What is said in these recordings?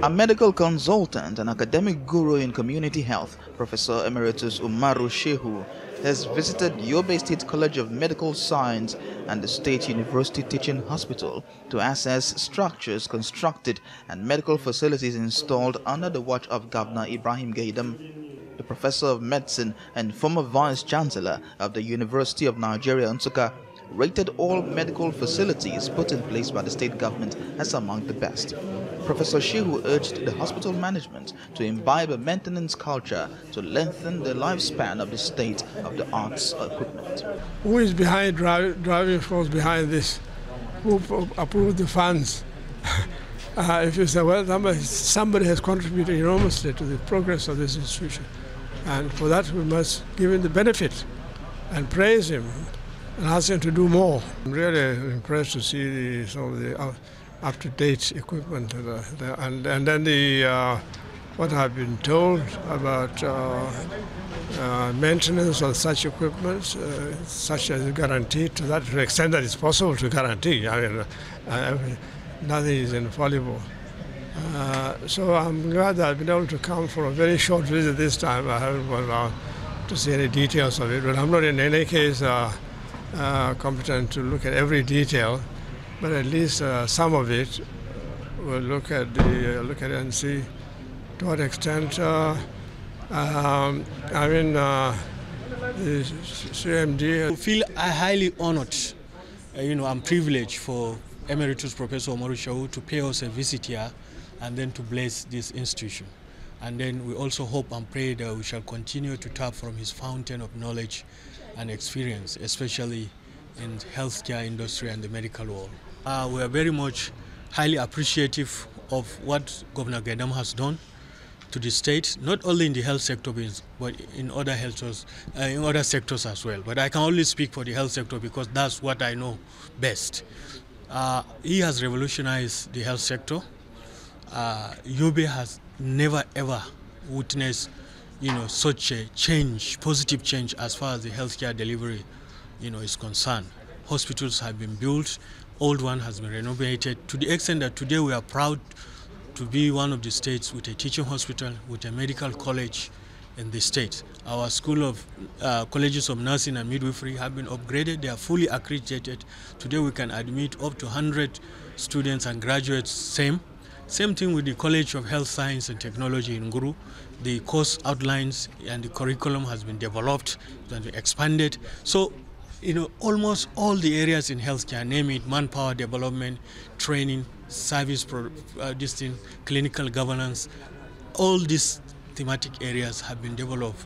A medical consultant and academic guru in community health, Professor Emeritus Umaru Shehu, has visited Yobe State College of Medical Science and the State University Teaching Hospital to assess structures constructed and medical facilities installed under the watch of Governor Ibrahim Gaidam. The Professor of Medicine and former Vice Chancellor of the University of Nigeria, Nsukka, rated all medical facilities put in place by the state government as among the best. Professor Shehu urged the hospital management to imbibe a maintenance culture to lengthen the lifespan of the state-of-the-art equipment. Who is behind driving force behind this? Who approved the funds? If you say, well, somebody has contributed enormously to the progress of this institution, and for that we must give him the benefit and praise him and ask him to do more. I'm really impressed to see some of the up-to-date equipment, and then what I've been told about maintenance of such equipment, such as guaranteed to that extent that it's possible to guarantee. I mean, nothing is infallible. So I'm glad that I've been able to come for a very short visit this time. I haven't gone around to see any details of it, but I'm not in any case competent to look at every detail, but at least some of it. We'll look at it and see to what extent. The CMD. I feel highly honored. I'm privileged for Emeritus Professor Umaru Shehu to pay us a visit here and then to bless this institution. And then we also hope and pray that we shall continue to tap from his fountain of knowledge and experience, especially in healthcare industry and the medical world. We are very much highly appreciative of what Governor Gaidam has done to the state, not only in the health sector, but in other sectors as well. But I can only speak for the health sector because that's what I know best. He has revolutionized the health sector. Yobe has never ever witnessed, such a change, positive change as far as the healthcare delivery, is concerned. Hospitals have been built, old one has been renovated to the extent that today we are proud to be one of the states with a teaching hospital, with a medical college in the state. Our school of colleges of nursing and midwifery have been upgraded. They are fully accredited. Today we can admit up to 100 students and graduates. Same thing with the College of Health Science and Technology in Nguru. The course outlines and the curriculum has been developed and expanded. So, almost all the areas in healthcare, name it, manpower development, training, service, clinical governance, all these thematic areas have been developed.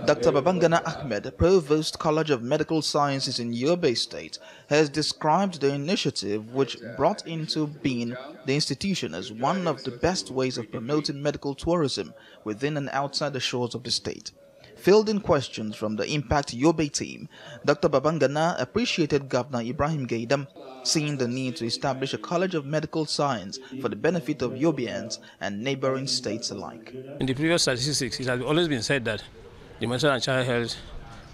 Dr. Babangana Ahmed, Provost College of Medical Sciences in Yobe State, has described the initiative which brought into being the institution as one of the best ways of promoting medical tourism within and outside the shores of the state. Fielding questions from the Impact Yobe team, Dr. Babangana appreciated Governor Ibrahim Gaidam, seeing the need to establish a College of Medical Science for the benefit of Yobeans and neighboring states alike. In the previous statistics, it has always been said that the maternal and child health,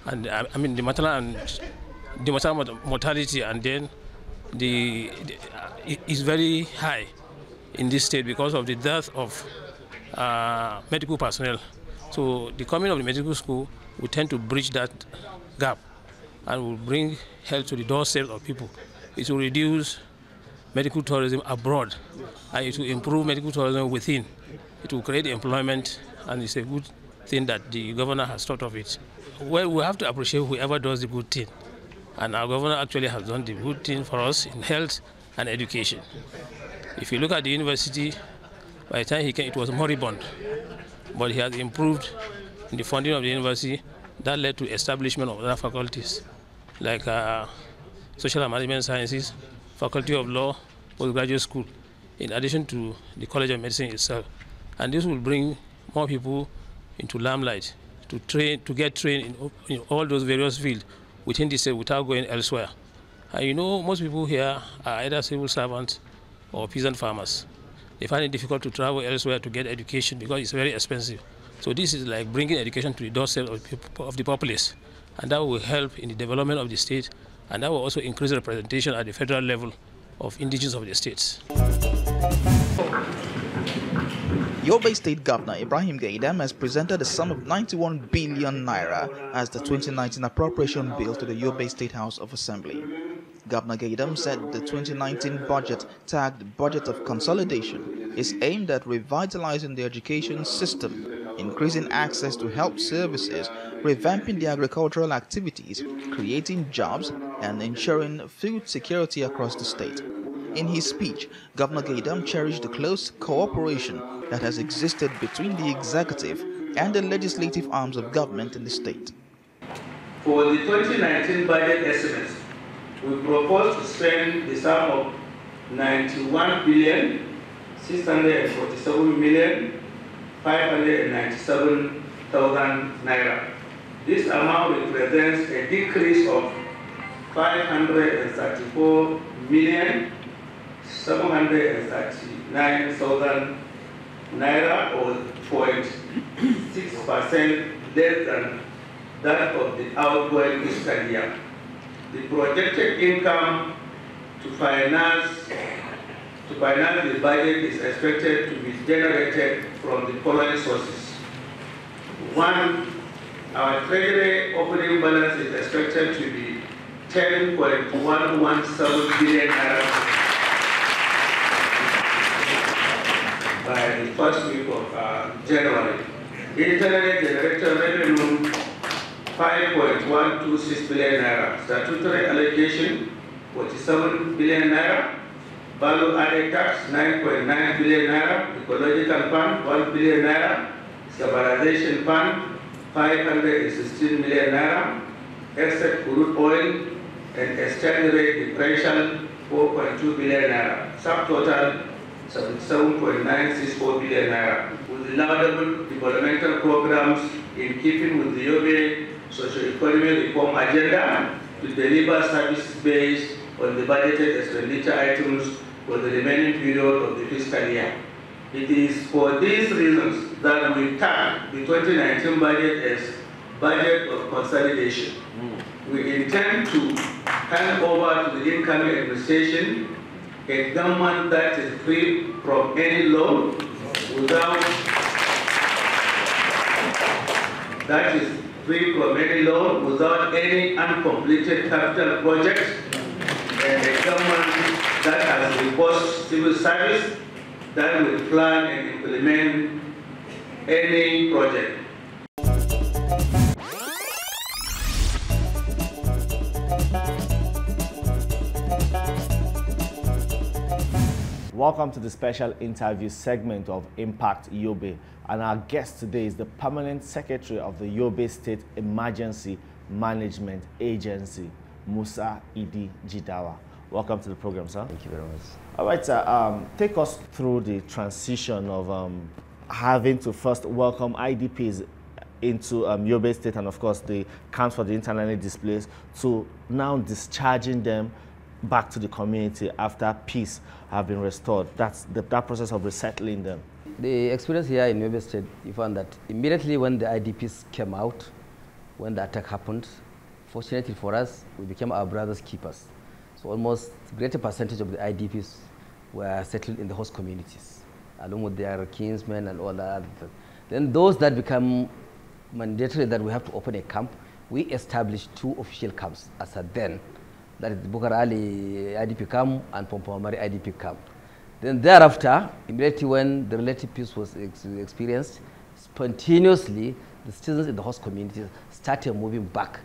and the maternal mortality, and then is very high in this state because of the death of medical personnel. So the coming of the medical school will tend to bridge that gap and will bring health to the doorstep of people. It will reduce medical tourism abroad, and it will improve medical tourism within. It will create employment, and it's a good thing that the governor has thought of it. Well, we have to appreciate whoever does the good thing. And our governor actually has done the good thing for us in health and education. If you look at the university, by the time he came, it was moribund. But he has improved in the funding of the university. That led to establishment of other faculties, like social and management sciences, faculty of law, postgraduate school, in addition to the College of Medicine itself. And this will bring more people into limelight to get trained in all those various fields within the state without going elsewhere. And most people here are either civil servants or peasant farmers. They find it difficult to travel elsewhere to get education because it's very expensive. So this is like bringing education to the doorstep of the populace, and that will help in the development of the state, and that will also increase representation at the federal level of indigenous of the states. Yobe State Governor Ibrahim Gaidam has presented a sum of 91 billion naira as the 2019 appropriation bill to the Yobe State House of Assembly. Governor Gaidam said the 2019 budget, tagged Budget of Consolidation, is aimed at revitalizing the education system, increasing access to health services, revamping the agricultural activities, creating jobs, and ensuring food security across the state. In his speech, Governor Gaidam cherished the close cooperation that has existed between the executive and the legislative arms of government in the state. For the 2019 budget estimates, we propose to spend the sum of 91,647,597,000 naira. This amount represents a decrease of 534,739,000 naira, or 0.6% less than that of the outgoing fiscal year. The projected income to finance the budget is expected to be generated from the following sources. One, our treasury opening balance is expected to be 10.117 billion naira by the first week of January. Internally generated revenue 5.126 billion naira. Statutory allocation 47 billion naira. Value added tax 9.9 billion naira. Ecological fund 1 billion naira. Stabilization fund 516 million naira. Except crude oil and exchange rate differential 4.2 billion naira. Subtotal 77.964 billion naira. With the laudable developmental programs in keeping with the Yobe socio-economic reform agenda to deliver services based on the budgeted expenditure items for the remaining period of the fiscal year. It is for these reasons that we tag the 2019 budget as budget of consolidation. We intend to hand over to the incoming administration a government that is free from any loan without any uncompleted capital projects, and a government that has robust civil service that will plan and implement any project. Welcome to the special interview segment of Impact Yobe, and our guest today is the Permanent Secretary of the Yobe State Emergency Management Agency, Musa Idi Jidawa. Welcome to the program, sir. Thank you very much. All right, sir. Take us through the transition of having to first welcome IDPs into Yobe State, and of course the camps for the internally displaced, to now discharging them back to the community after peace have been restored. That's that process of resettling them. The experience here in Yobe State, you found that immediately when the IDPs came out, when the attack happened, fortunately for us, we became our brothers' keepers. So almost greater percentage of the IDPs were settled in the host communities, along with their kinsmen and all that. Then those that become mandatory that we have to open a camp, we established 2 official camps as at then. That is the Bukar Ali IDP camp and Pompomari IDP camp. Then thereafter, immediately when the relative peace was experienced, spontaneously the citizens in the host communities started moving back.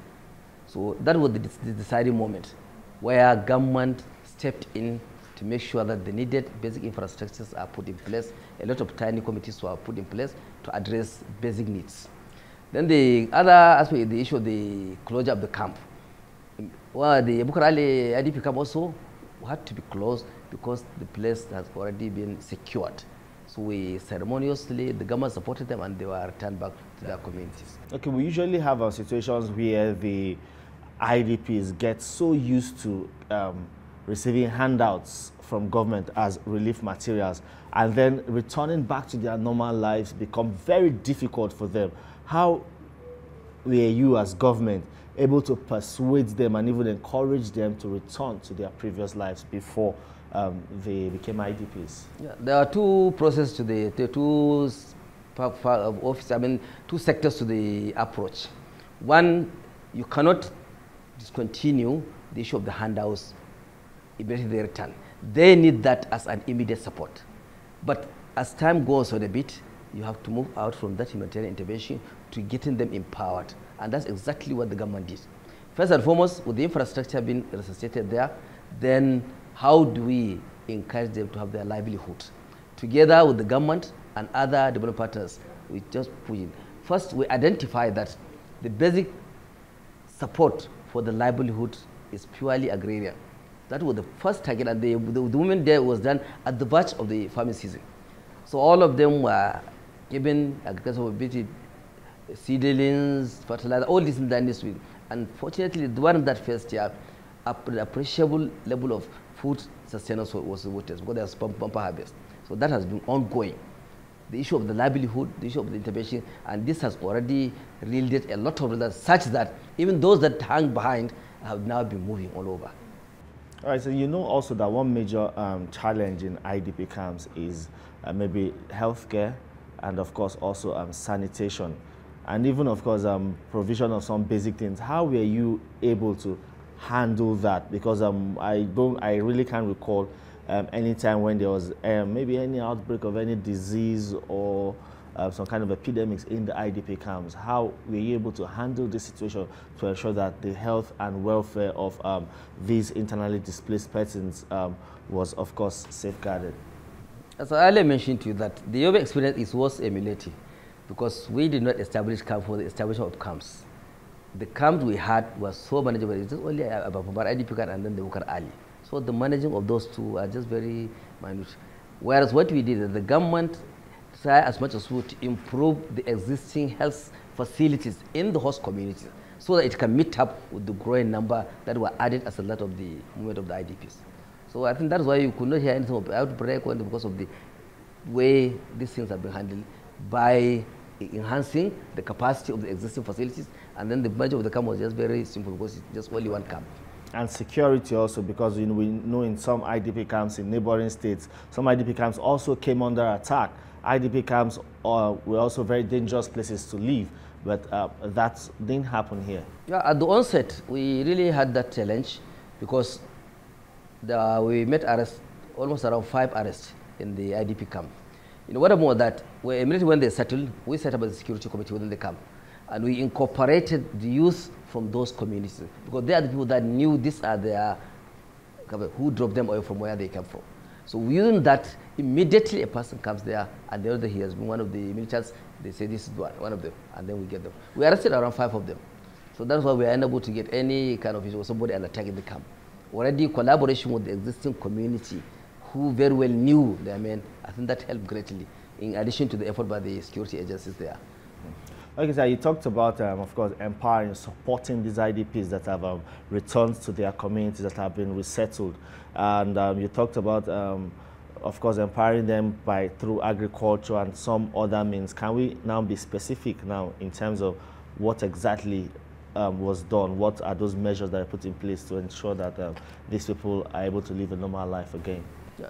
So that was the deciding moment where government stepped in to make sure that the needed basic infrastructures are put in place. A lot of tiny committees were put in place to address basic needs. Then the other aspect is the issue of the closure of the camp. Well, the Bukar Ali IDP camp also had to be closed because the place has already been secured. So we ceremoniously, the government supported them and they were returned back to their communities. Okay, we usually have situations where the IDPs get so used to receiving handouts from government as relief materials, and then returning back to their normal lives become very difficult for them. How were you as government able to persuade them and even encourage them to return to their previous lives before they became IDPs? Yeah, there are two processes to the two office. I mean, two sectors to the approach. One, you cannot discontinue the issue of the handouts immediately they return. They need that as an immediate support. But as time goes on a bit, you have to move out from that humanitarian intervention to getting them empowered. And that's exactly what the government did. First and foremost, with the infrastructure being resuscitated there, then how do we encourage them to have their livelihood? Together with the government and other development partners, we just put in. First, we identify that the basic support for the livelihood is purely agrarian. That was the first target, and the movement there was done at the verge of the farming season. So all of them were given agricultural ability, seedlings, fertilizer, all this in the industry. Unfortunately, during that first year, an appreciable level of food sustenance was witnessed because there was bumper harvest. So that has been ongoing. The issue of the livelihood, the issue of the intervention, and this has already yielded a lot of results such that even those that hang behind have now been moving all over. All right, so you know also that one major challenge in IDP camps is maybe healthcare and of course also sanitation and even of course provision of some basic things. How were you able to handle that? Because I really can't recall any time when there was maybe any outbreak of any disease or some kind of epidemics in the IDP camps. How were you able to handle this situation to ensure that the health and welfare of these internally displaced persons was, of course, safeguarded? As I earlier mentioned to you, that the Yobe experience was emulative because we did not establish camps for the establishment of camps. The camps we had was so manageable. It's just only about IDP camp and then the Wukar Ali. So the managing of those two are just very minute. Whereas what we did is the government try as much as possible to improve the existing health facilities in the host communities so that it can meet up with the growing number that were added as a result of the movement of the IDPs. So I think that's why you could not hear anything about outbreak because of the way these things have been handled by enhancing the capacity of the existing facilities, and then the budget of the camp was just very simple because it's just only one camp. And security also, because we know in some IDP camps in neighboring states, some IDP camps also came under attack. IDP camps were also very dangerous places to live, but that didn't happen here. Yeah, at the onset, we really had that challenge because we met arrests, almost around 5 arrests in the IDP camp. You know, what more that immediately when they settled, we set up a security committee within the camp, and we incorporated the youth from those communities because they are the people that knew these are their, who drove them away from where they came from. So using that, immediately a person comes there and the other he has been one of the militants, they say this is one of them, and then we get them. We arrested around 5 of them. So that's why we are unable to get any kind of issue with somebody and attacking the camp. Already collaboration with the existing community who very well knew their men, I think that helped greatly in addition to the effort by the security agencies there. Okay, so you talked about, of course, empowering, supporting these IDPs that have returned to their communities, that have been resettled. And you talked about, of course, empowering them through agriculture and some other means. Can we now be specific now in terms of what exactly was done? What are those measures that are put in place to ensure that these people are able to live a normal life again?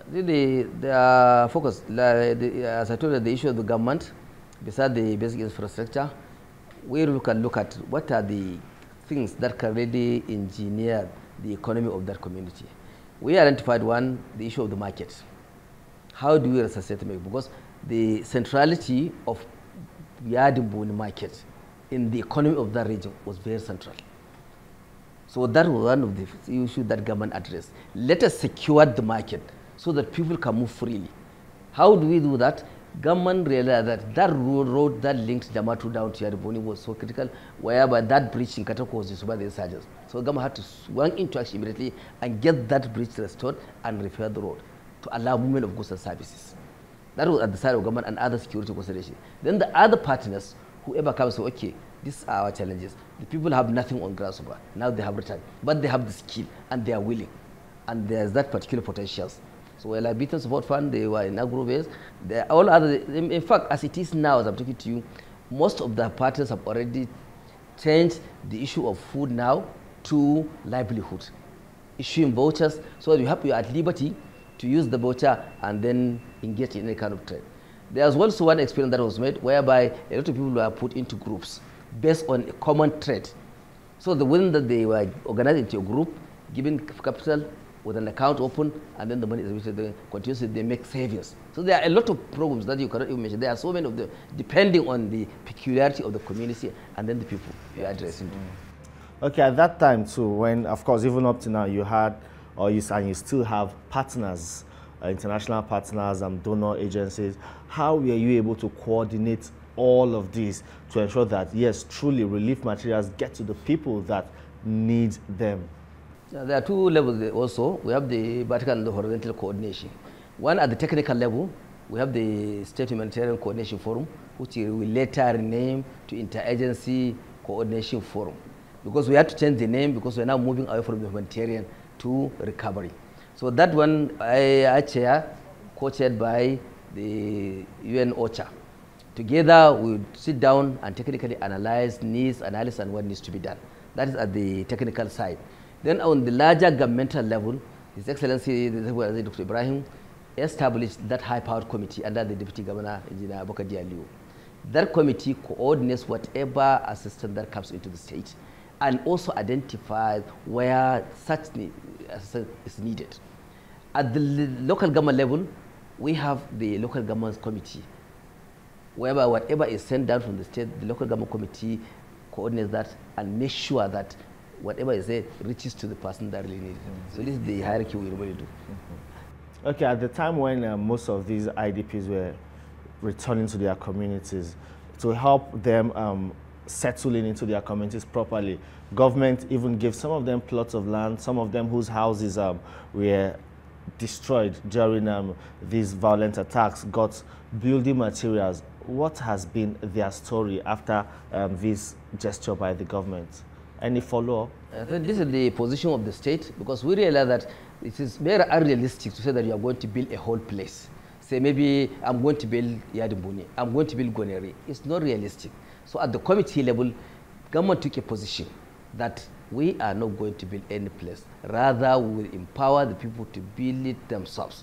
The focus, as I told you, the issue of the government, besides the basic infrastructure, we look at what are the things that can really engineer the economy of that community. We identified one, the issue of the market. How do we resuscitate it? Because the centrality of Yadimbuni market in the economy of that region was very central. So that was one of the issues that government addressed. Let us secure the market so that people can move freely. How do we do that? Government realized that that road that linked Damatu down to Yariboni was so critical, whereby that bridge in Katako was used by the insurgents. So the government had to swing into action immediately and get that bridge restored and repair the road to allow movement of goods and services. That was at the side of government and other security considerations. Then the other partners, whoever comes, say, okay, these are our challenges. The people have nothing on Grasshopper. Now they have returned, but they have the skill and they are willing. And there's that particular potentials. So while I beaten support fund, they were in agro base. All other, in fact, as it is now, as I'm talking to you, most of the partners have already changed the issue of food now to livelihood, issuing vouchers so that you are at liberty to use the voucher and then engage in any kind of trade. There was also one experiment that was made whereby a lot of people were put into groups based on a common trade. So the when that they were organized into a group, given capital with an account open, and then the money is continuously they make savings. So there are a lot of programs that you cannot even mention. There are so many of them, depending on the peculiarity of the community and then the people you are addressing. Okay, at that time too, when of course even up to now you had, and you still have partners, international partners and donor agencies. How were you able to coordinate all of this to ensure that yes, truly relief materials get to the people that need them? There are two levels also. We have the vertical and the horizontal coordination. One at the technical level, we have the State Humanitarian Coordination Forum, which we later renamed to Interagency Coordination Forum, because we had to change the name because we're now moving away from the humanitarian to recovery. So that one I chair, co-chaired by the UN OCHA. Together we would sit down and technically analyze needs, analysis and what needs to be done. That is at the technical side. Then on the larger governmental level, His Excellency Dr. Ibrahim established that high-powered committee under the Deputy Governor, Engineer Bokadi Aliu. That committee coordinates whatever assistance that comes into the state and also identifies where such assistance is needed. At the local government level, we have the local government committee, whereby whatever is sent down from the state, the local government committee coordinates that and makes sure that whatever is there reaches to the person that really needs it. So this is the hierarchy we really do. Okay, at the time when most of these IDPs were returning to their communities, to help them settling into their communities properly, government even gave some of them plots of land, some of them whose houses were destroyed during these violent attacks, got building materials. What has been their story after this gesture by the government? Any follow-up? This is the position of the state, because we realize that it is very unrealistic to say that you are going to build a whole place. Say maybe I'm going to build Yadimbuni, I'm going to build Goneri. It's not realistic. So at the committee level, government took a position that we are not going to build any place. Rather, we will empower the people to build it themselves.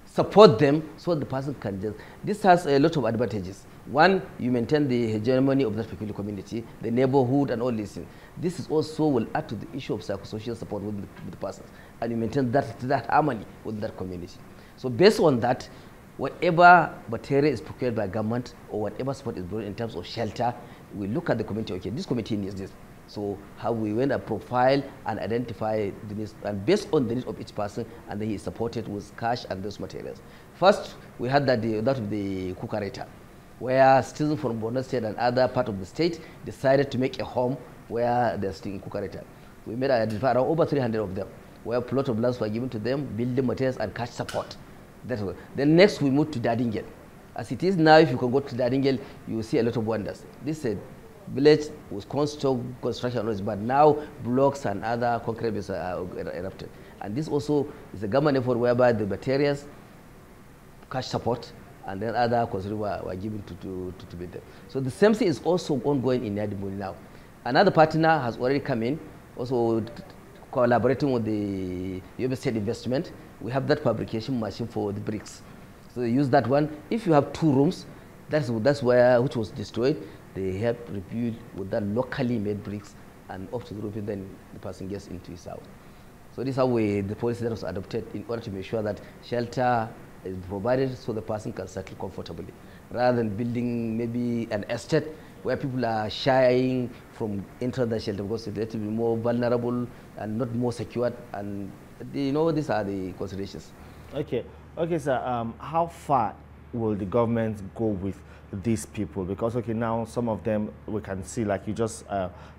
Support them so the person can just... This has a lot of advantages. One, you maintain the hegemony of that particular community, the neighborhood and all these things. This is also will add to the issue of psychosocial support with the persons. And you maintain that harmony with that community. So based on that, whatever material is procured by government or whatever support is brought in terms of shelter, we look at the community, okay, this community needs this. So how we went to profile and identify the needs, and based on the needs of each person, and then he is supported with cash and those materials. First, we had that of the Kukareta, where citizens from Borno State and other part of the state decided to make a home where they're staying in Kukareta. We made identify around over 300 of them, where a plot of lands were given to them, building materials and cash support. That's what. Then next we moved to Dadingel. As it is now, if you can go to Dadingel, you will see a lot of wonders. This is a village with construction, but now blocks and other concrete bases are erupted. And this also is a government effort whereby the materials, cash support, and then other concerns were given to build them. So the same thing is also ongoing in Yadimbuni now. Another partner has already come in, also collaborating with the Yobe State Investment. We have that fabrication machine for the bricks. So they use that one. If you have 2 rooms, that's where, which was destroyed, they help rebuild with that locally made bricks and up to the roof, and then the person gets into his house. So this is how the policy that was adopted in order to make sure that shelter is provided so the person can settle comfortably, rather than building maybe an estate where people are shying from entering the shelter because they have to be more vulnerable and not more secure. And these are the considerations. Okay, sir. How far will the government go with these people? Because now some of them we can see, like you just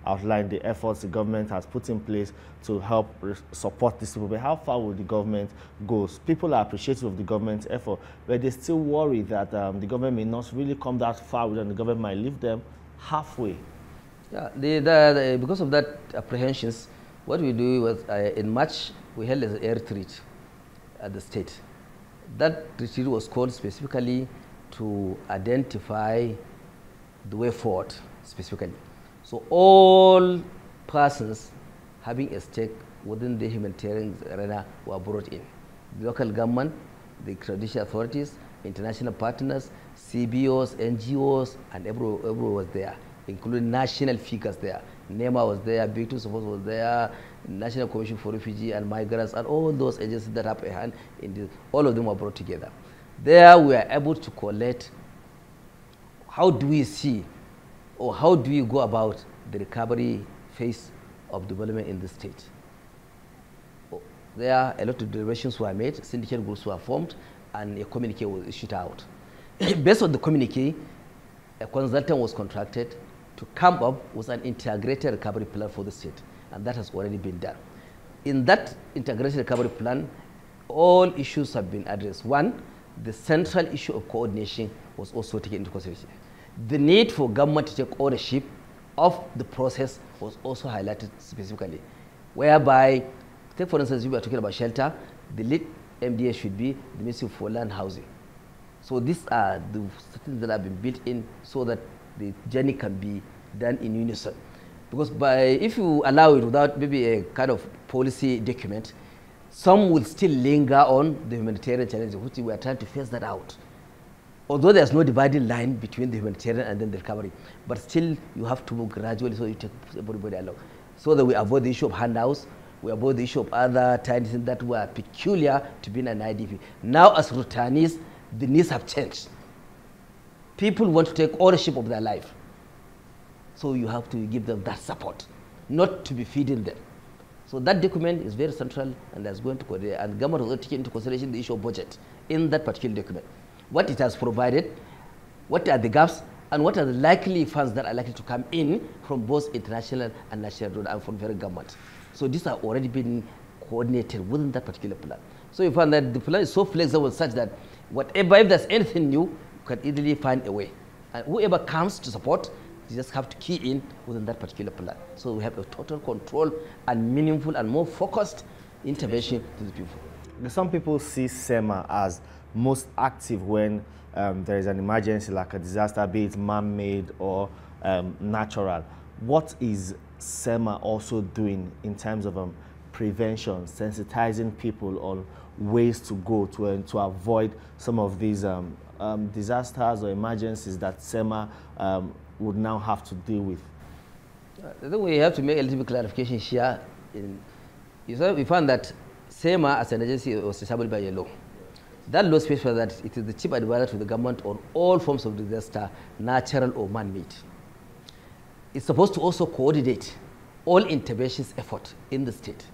outlined, the efforts the government has put in place to help support these people. But how far will the government go? People are appreciative of the government's effort, but they still worry that the government may not really come that far, and the government might leave them halfway. Yeah, because of that apprehensions, what we do was in March we held an air retreat at the state. That retreat was called specifically to identify the way forward specifically. So all persons having a stake within the humanitarian arena were brought in. The local government, the traditional authorities, international partners, CBOs, NGOs, and everyone was there, including national figures there. NEMA was there, Victim Support was there, National Commission for Refugees and Migrants, and all those agencies that have a hand in this, all of them were brought together. There we are able to collect how do we see or how do we go about the recovery phase of development in the state. There a lot of deliberations were made, syndicate groups were formed, and a communique was issued out. Based on the communique, a consultant was contracted to come up with an integrated recovery plan for the state, and that has already been done. In that integrated recovery plan, all issues have been addressed. One, the central issue of coordination was also taken into consideration. The need for government to take ownership of the process was also highlighted specifically, whereby, take for instance, we were talking about shelter, the lead MDA should be the Ministry for Land Housing. So these are the things that have been built in so that the journey can be done in unison. Because if you allow it without maybe a kind of policy document, some will still linger on the humanitarian challenges, which we are trying to phase that out. Although there's no dividing line between the humanitarian and then the recovery, but still you have to move gradually so you take everybody along. So that we avoid the issue of handouts, we avoid the issue of other tiny things that were peculiar to being an IDP. Now as returnees, the needs have changed. People want to take ownership of their life. So you have to give them that support, not to be feeding them. So that document is very central and that's going to coordinate, and the government has taken into consideration the issue of budget in that particular document. What it has provided, what are the gaps, and what are the likely funds that are likely to come in from both international and national and from federal government. So these are already been coordinated within that particular plan. So you find that the plan is so flexible such that whatever, if there's anything new, you can easily find a way. And whoever comes to support, you just have to key in within that particular plan. So we have a total control and meaningful and more focused intervention to the people. Some people see SEMA as most active when there is an emergency like a disaster, be it man-made or natural. What is SEMA also doing in terms of prevention, sensitizing people on ways to go to avoid some of these disasters or emergencies that SEMA would now have to deal with? I think we have to make a little bit clarification here. We found that SEMA as an agency was established by a law. That law specifies that it is the chief advisor to the government on all forms of disaster, natural or man-made. It's supposed to also coordinate all interventions effort in the state.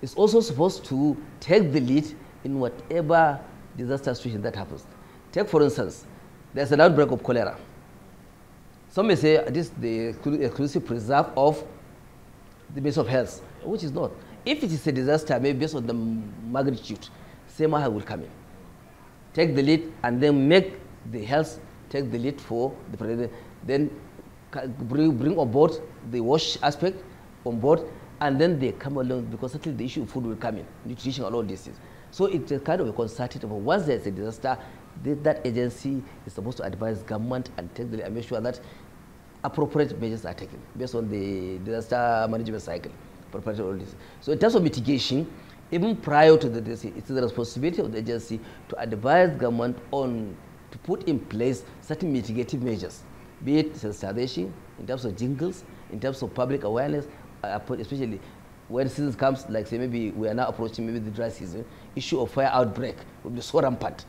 It's also supposed to take the lead in whatever disaster situation that happens. Take for instance, there's an outbreak of cholera. Some may say this is the exclusive preserve of the Ministry of Health, which is not. If it is a disaster, maybe based on the magnitude, SEMA will come in, take the lead, and then make the health take the lead for the president. Then bring on board the wash aspect on board, and then they come along because certainly the issue of food will come in, nutrition and all these things. So it's a kind of a concerted effort. Once there's a disaster, that agency is supposed to advise government and take the and make sure that appropriate measures are taken based on the disaster management cycle. All this. So in terms of mitigation, even prior to the disaster, it's the responsibility of the agency to advise government on to put in place certain mitigative measures, be it sensitization, in terms of jingles, in terms of public awareness, especially when season comes, like say maybe we are now approaching maybe the dry season, issue of fire outbreak will be so rampant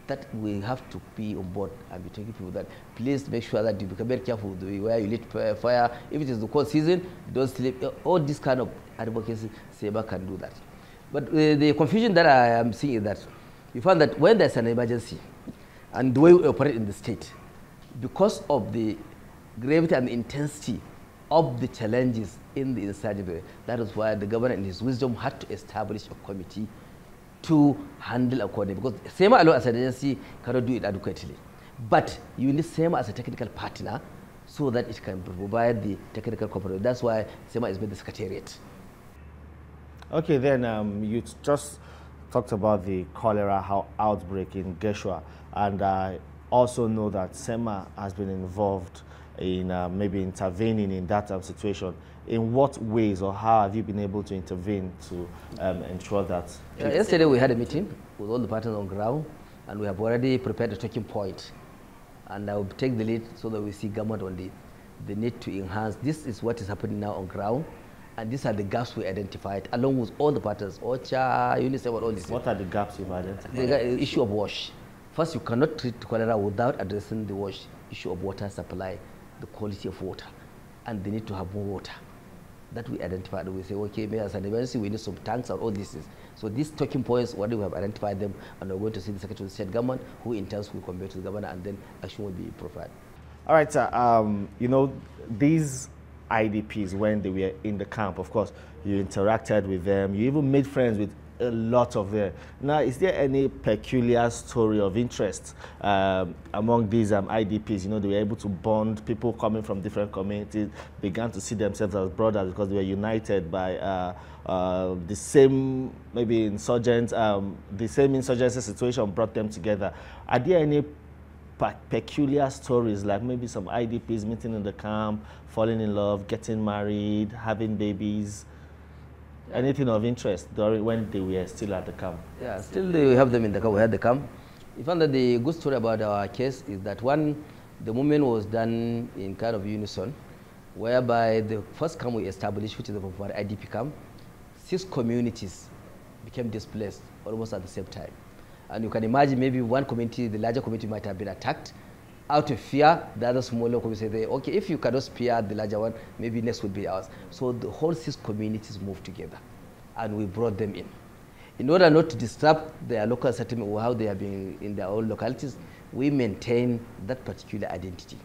that we have to be on board and be taking people that please make sure that you become very careful with the where you lit fire. If it is the cold season, don't sleep. All this kind of advocacy, SEMA can do that. But the confusion that I am seeing is that you find that when there's an emergency and the way we operate in the state, because of the gravity and the intensity of the challenges in the insurgency, that is why the governor in his wisdom had to establish a committee to handle accordingly, because SEMA alone as an agency cannot do it adequately. But you need SEMA as a technical partner so that it can provide the technical component. That's why SEMA is made the secretariat. Okay, then you just talked about the cholera outbreak in Geshua, and I also know that SEMA has been involved in maybe intervening in that situation. In what ways or how have you been able to intervene to ensure that? Yesterday we had a meeting with all the partners on ground, and we have already prepared a talking point. And I will take the lead so that we see government on the need to enhance. This is what is happening now on ground, and these are the gaps we identified, along with all the partners, OCHA, UNICEF, all this. What are the gaps you've identified? The issue of wash. First, you cannot treat cholera without addressing the wash issue of water supply, the quality of water, and the need to have more water. That we identified. We say, okay, maybe as an emergency, we need some tanks and all these things. So these talking points, already we have identified them, and we're going to see the Secretary of State government, who in turn will convey to the governor, and then action will be provided. All right, sir. You know, these IDPs, when they were in the camp, of course, you interacted with them. You even made friends with a lot of them. Now, is there any peculiar story of interest among these IDPs? You know, they were able to bond. People coming from different communities began to see themselves as brothers because they were united by the same, maybe insurgents, the same insurgency situation brought them together. Are there any peculiar stories, like maybe some IDPs meeting in the camp, falling in love, getting married, having babies? Anything of interest during when they were still at the camp? Yeah, still we have them in the camp. We had the camp. We found that the good story about our case is that one, the movement was done in kind of unison, whereby the first camp we established, which is the IDP camp, 6 communities became displaced almost at the same time. And you can imagine maybe one community, the larger community, might have been attacked. Out of fear, the other smaller community say, okay, if you cannot spare the larger one, maybe next would be ours. So the whole 6 communities moved together, and we brought them in. In order not to disrupt their local settlement or how they have been in their own localities, we maintain that particular identity.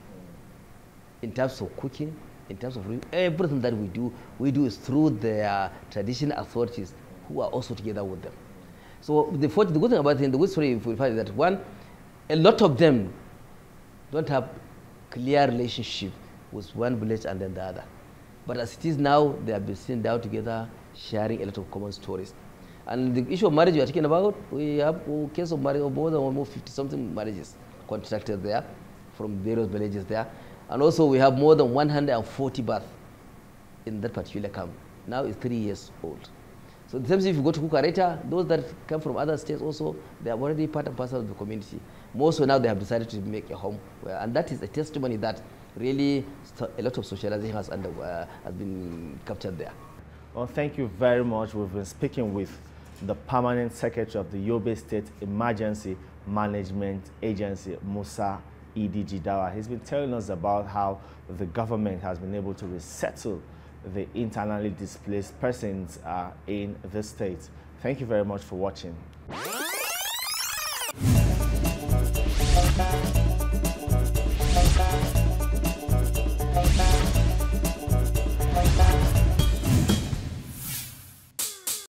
In terms of cooking, in terms of everything that we do is through their traditional authorities who are also together with them. So the good thing about it, the good story we find is that one, a lot of them don't have clear relationship with one village and then the other. But as it is now, they have been sitting down together, sharing a lot of common stories. And the issue of marriage we are talking about, we have a case of marriage of more than almost 50-something marriages contracted there from various villages there. And also we have more than 140 births in that particular camp. Now it's 3 years old. So the same thing if you go to Kukareta, those that come from other states also, they are already part and parcel of the community. More so now they have decided to make a home. And that is a testimony that really a lot of socialization has been captured there. Well, thank you very much. We've been speaking with the Permanent Secretary of the Yobe State Emergency Management Agency, Musa Idi Jidawa. He's been telling us about how the government has been able to resettle the internally displaced persons in the state. Thank you very much for watching.